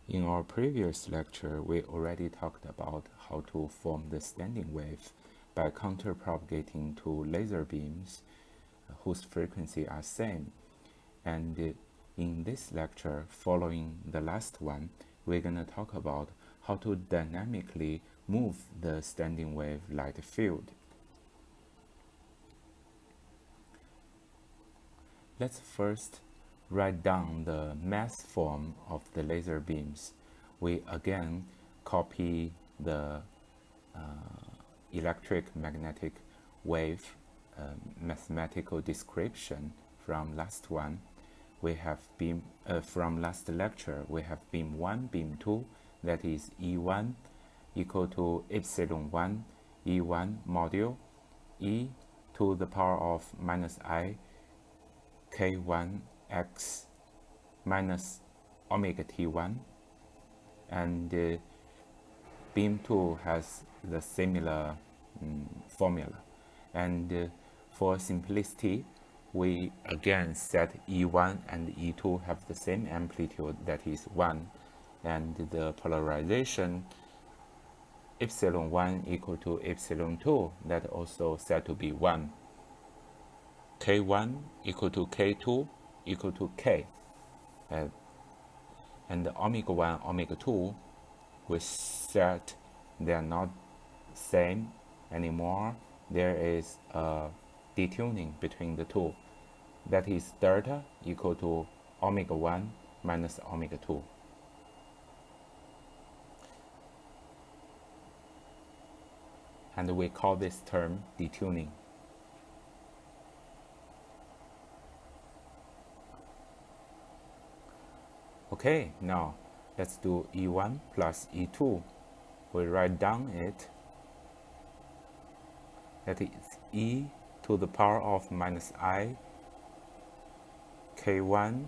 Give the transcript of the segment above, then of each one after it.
In our previous lecture, we already talked about how to form the standing wave by counterpropagating to laser beams whose frequency are same. And in this lecture, following the last one, we're going to talk about how to dynamically move the standing wave light field. Let's first write down the mass form of the laser beams. We again copy the electric magnetic wave mathematical description from last one. We have beam from last lecture. We have beam 1, beam 2, that is E1 equal to epsilon 1 E1 module e to the power of minus I K1 x minus omega T1, and beam 2 has the similar formula. And for simplicity, we again set E1 and E2 have the same amplitude, that is 1, and the polarization epsilon 1 equal to epsilon 2, that also set to be 1. K1 equal to K2 equal to K. And omega 1, omega 2, we set they are not same anymore. There is a detuning between the two. That is delta equal to omega 1 minus omega 2. And we call this term detuning. Okay, now let's do E1 plus E2. We write down it. That is e to the power of minus I K1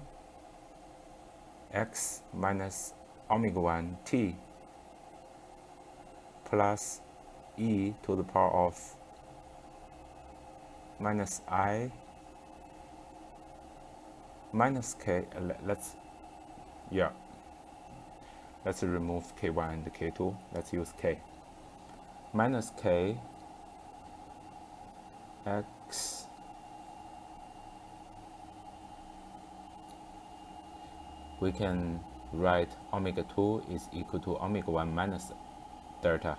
x minus omega 1 t plus e to the power of minus I minus k. Let's remove K1 and K2. Let's use K. Minus K x we can write omega 2 is equal to omega 1 minus delta.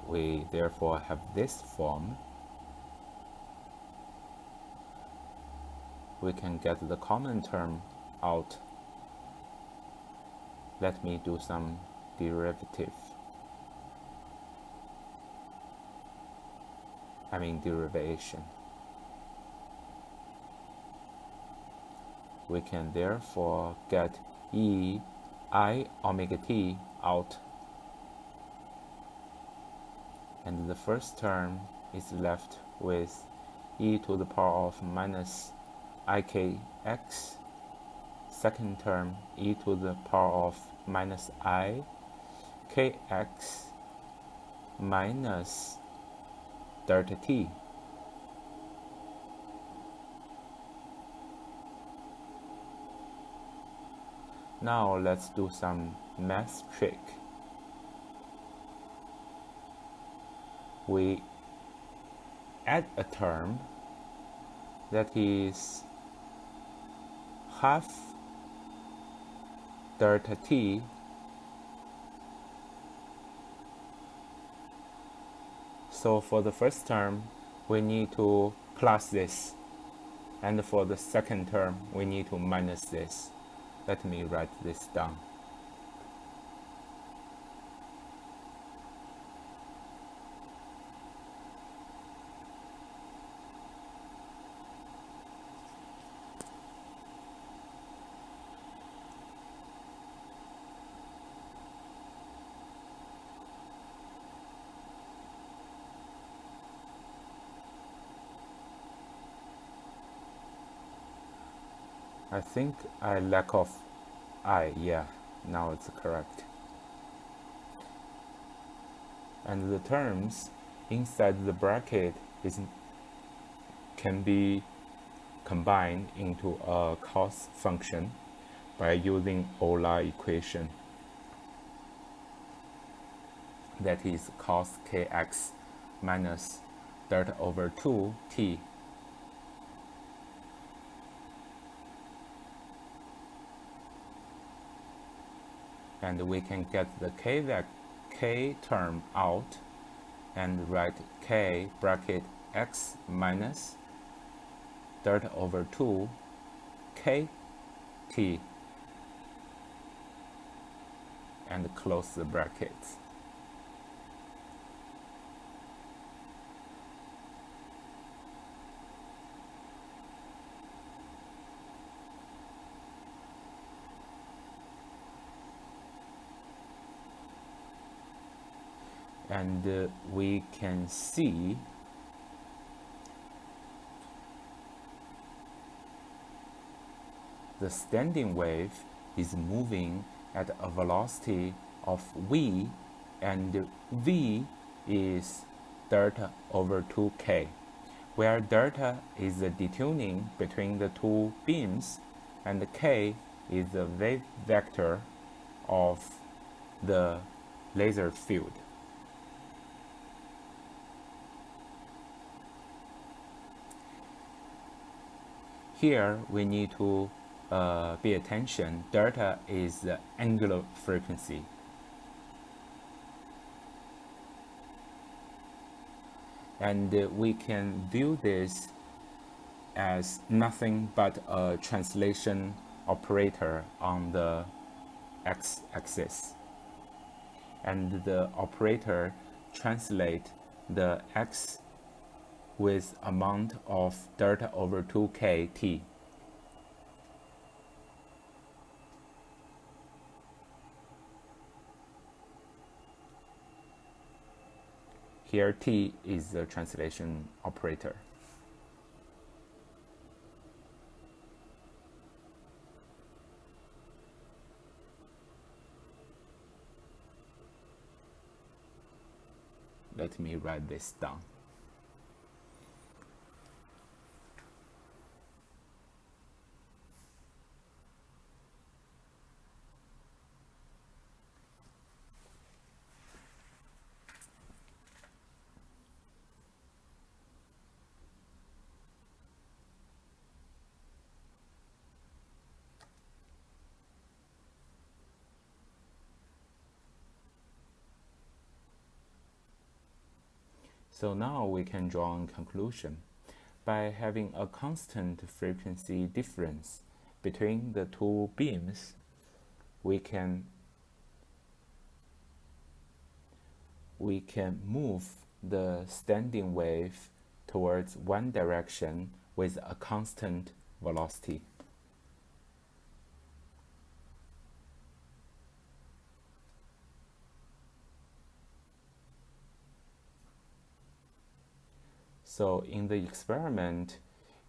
We therefore have this form. We can get the common term out. Let me do some derivation. We can therefore get e I omega t out, and the first term is left with e to the power of minus ikx. Second term, e to the power of minus I kx minus delta t. Now let's do some math trick. We add a term that is half delta t so for the first term we need to plus this, and for the second term we need to minus this. Let me write this down. I think I lack of I, now it's correct. And the terms inside the bracket can be combined into a cos function. by using Euler equation, that is cos kx minus delta over 2t. And we can get the k term out and write k bracket x minus delta over 2 kt and close the brackets. And we can see the standing wave is moving at a velocity of v, and v is delta over 2k, where delta is the detuning between the two beams and k is the wave vector of the laser field. Here we need to pay attention. Delta is the angular frequency. And we can view this as nothing but a translation operator on the x-axis. And the operator translates the x with amount of delta over 2k t. Here t is the translation operator. Let me write this down. So now we can draw a conclusion. By having a constant frequency difference between the two beams, we can move the standing wave towards one direction with a constant velocity. So in the experiment,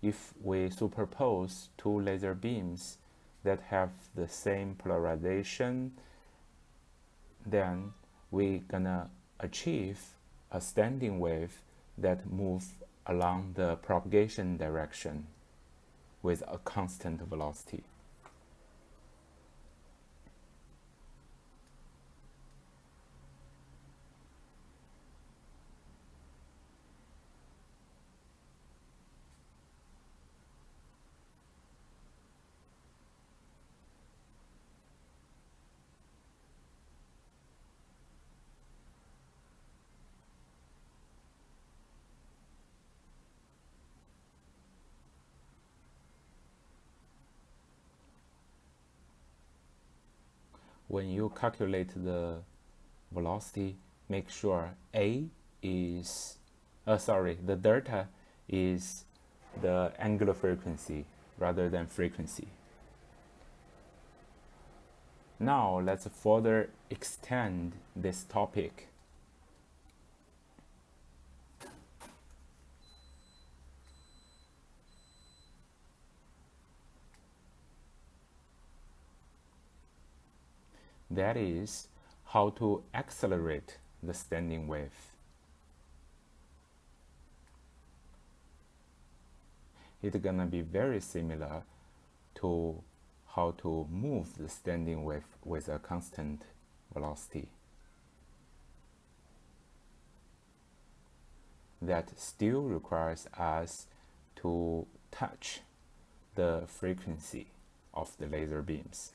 if we superpose two laser beams that have the same polarization, then we're gonna achieve a standing wave that moves along the propagation direction with a constant velocity. When you calculate the velocity, make sure the delta is the angular frequency rather than frequency. Now let's further extend this topic. That is how to accelerate the standing wave. It's gonna be very similar to how to move the standing wave with a constant velocity. That still requires us to touch the frequency of the laser beams.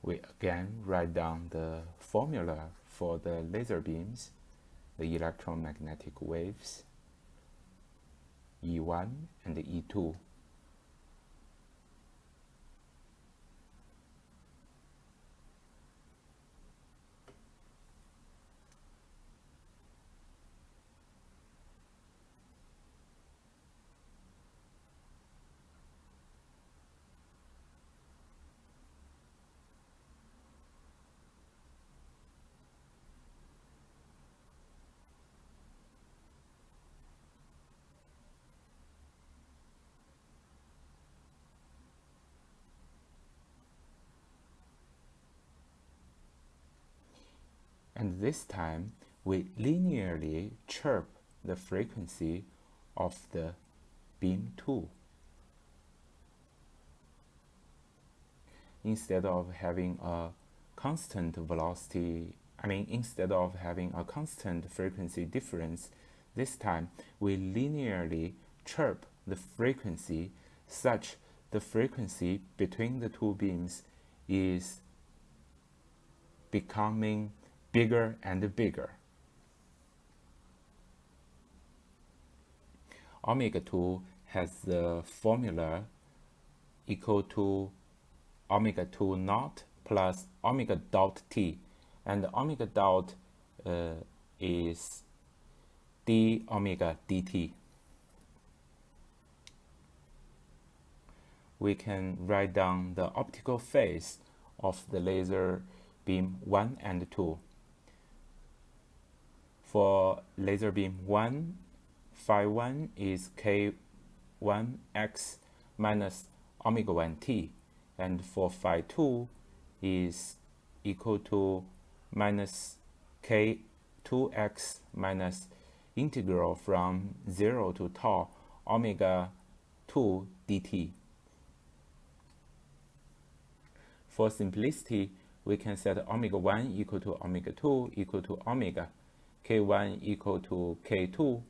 We again write down the formula for the laser beams, the electromagnetic waves, E1 and E2. And this time, we linearly chirp the frequency of the beam 2. Instead of having a constant velocity, instead of having a constant frequency difference, this time we linearly chirp the frequency such the frequency between the two beams is becoming bigger and bigger. Omega 2 has the formula equal to omega 2 naught plus omega dot t, and omega dot is d omega dt. We can write down the optical phase of the laser beam 1 and 2. For laser beam 1, phi 1 is k1x minus omega 1t, and for phi 2 is equal to minus k2x minus integral from 0 to tau omega 2 dt. For simplicity, we can set omega 1 equal to omega 2 equal to omega, k1 equal to k2,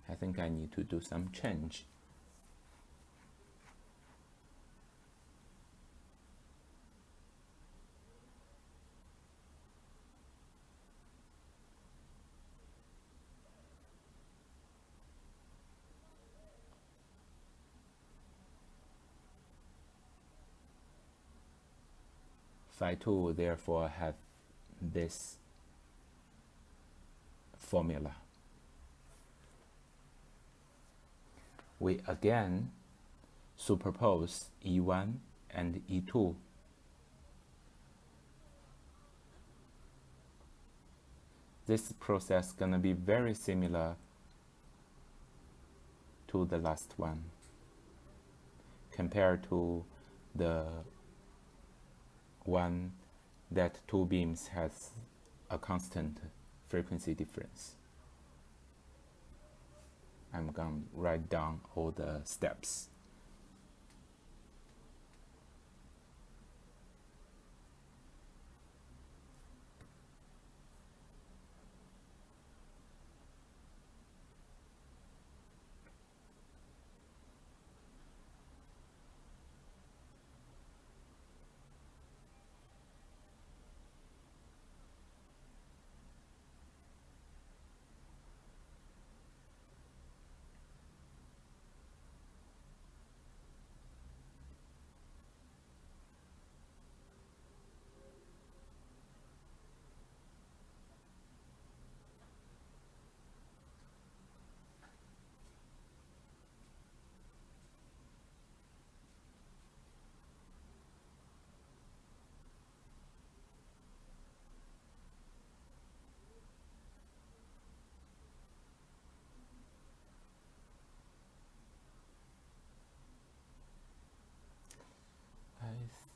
I think I need to do some change. Phi 2 will therefore have this formula. We again superpose E1 and E2. This process is gonna be very similar to the last one compared to the one that two beams has a constant frequency difference. I'm going to write down all the steps.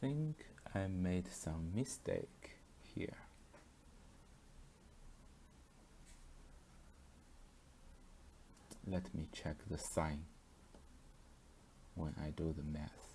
think I made some mistake here. Let me check the sign when I do the math.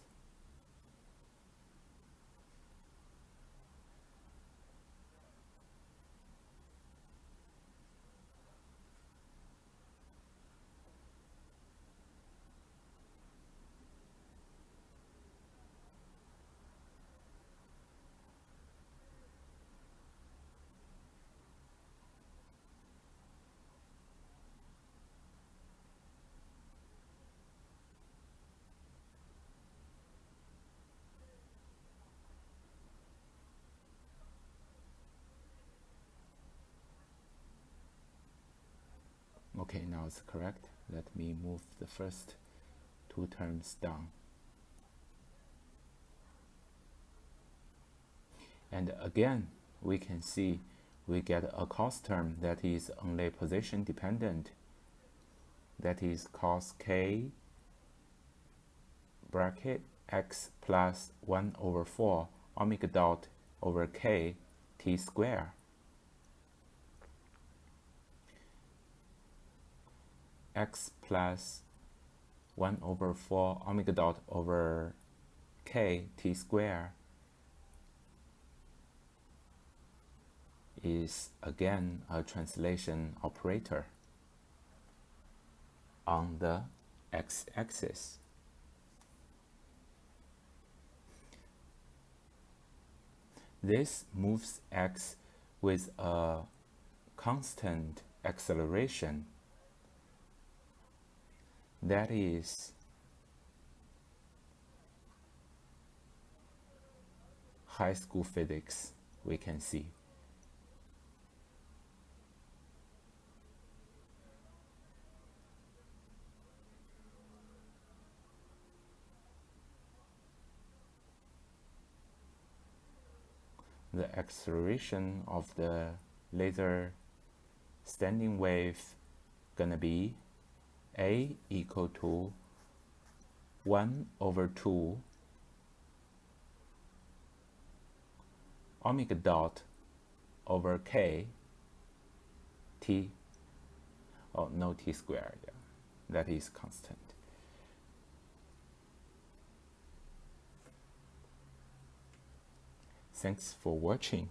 Okay, now it's correct. Let me move the first two terms down. And again, we can see we get a cost term that is only position dependent. That is cos k bracket x plus 1 over 4 omega dot over k t square. X plus 1 over 4 omega dot over k t square is again a translation operator on the x-axis. This moves x with a constant acceleration. That is high school physics, we can see. The acceleration of the laser standing wave gonna be a equal to 1 over 2 omega dot over k t, oh no t squared, yeah, that is constant. Thanks for watching.